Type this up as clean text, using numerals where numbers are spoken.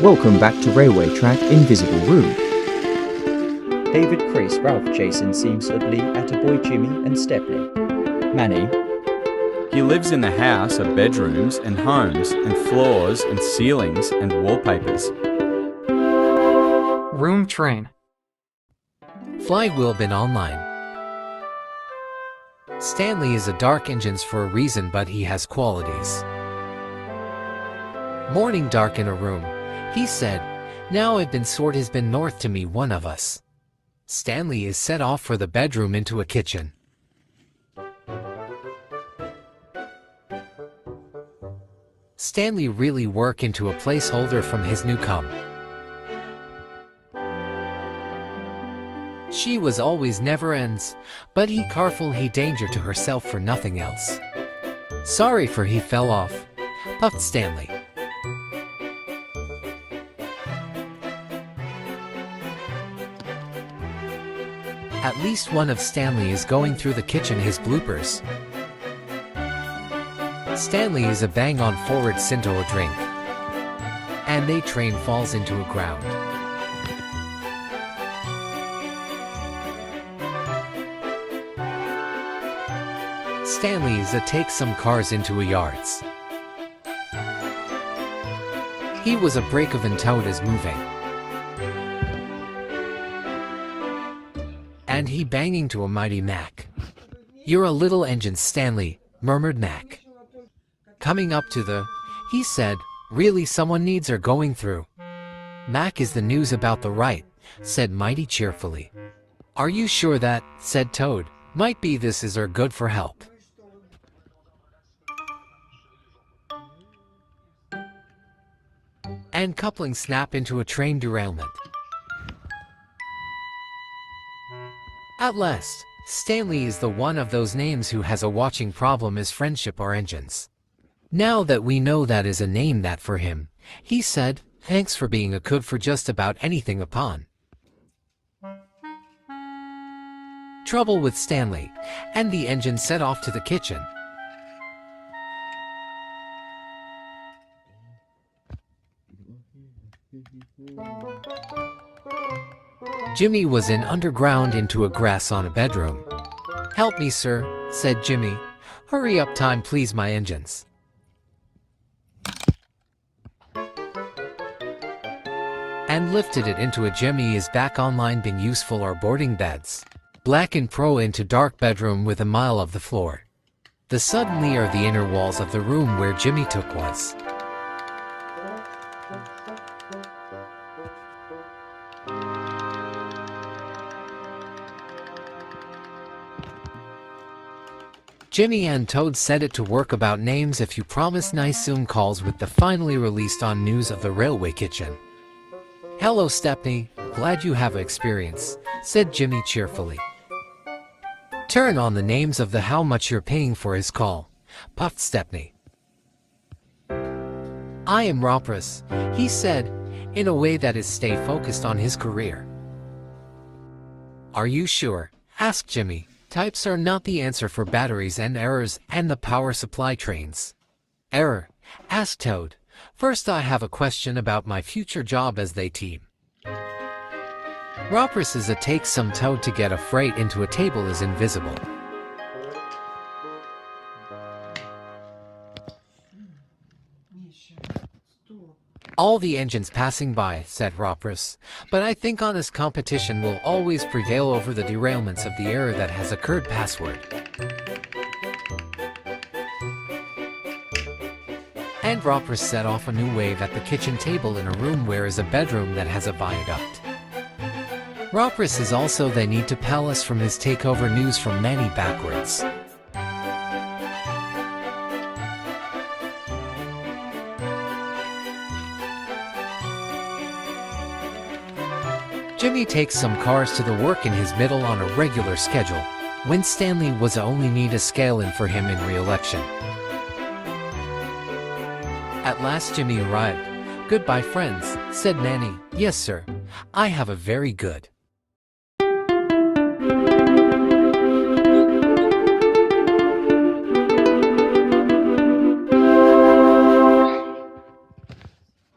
Welcome back to Railway Track Invisible Room. David, Chris, Ralph, Jason, Siemesod, Lee, ATTABOY, Jimmy and Stepney. Manny. He lives in the house of bedrooms and homes and floors and ceilings and wallpapers. Room train. Flywheel been online. Stanley is a dark engines for a reason, but he has qualities. Morning dark in a room. He said, now I've been sword has been north to me one of us. Stanley is set off for the bedroom into a kitchen. Stanley really work into a placeholder from his new cum. She was always never ends, but he careful he danger to herself for nothing else. Sorry for he fell off, puffed Stanley. At least one of Stanley is going through the kitchen his bloopers. Stanley is a bang on forward Cinto a drink. And they train falls into a ground. Stanley is a take some cars into a yards. He was a Brakevans Toad is moving. And he banging to a mighty Mack. You're a little engine, Stanley, murmured Mack. Coming up to the, he said, really someone needs her going through. Mack is the news about the right, said Mighty cheerfully. Are you sure that, said Toad, might be this is her good for help. And coupling snap into a train derailment. At last, Stanley is the one of those names who has a watching problem as friendship or engines. Now that we know that is a name that for him, he said, thanks for being a good for just about anything upon. Trouble with Stanley, and the engine set off to the kitchen. Jimmy was in underground into a grass on a bedroom. Help me, sir, said Jimmy. Hurry up time please my engines. And lifted it into a Jimmy is back online being useful or boarding beds. Black and pro into dark bedroom with a mile of the floor. The suddenly are the inner walls of the room where Jimmy took was. Jimmy and Toad set it to work about names if you promise nice Zoom calls with the finally released on news of the railway kitchen. Hello Stepney, glad you have experience, said Jimmy cheerfully. Turn on the names of the how much you're paying for his call, puffed Stepney. I am Ropress, he said, in a way that is stay focused on his career. Are you sure? Asked Jimmy. Types are not the answer for batteries and errors and the power supply trains. Error? Asked Toad. First I have a question about my future job as they team. Ropress is a take some Toad to get a freight into a table is invisible. All the engines passing by, said Ropress, but I think honest competition will always prevail over the derailments of the error that has occurred password. And Ropress set off a new wave at the kitchen table in a room where is a bedroom that has a viaduct. Ropress is also they need to palace from his takeover news from Manny backwards. Jimmy takes some cars to the work in his middle on a regular schedule, when Stanley was only need a scale-in for him in re-election. At last Jimmy arrived. Goodbye friends, said Manny. Yes sir, I have a very good.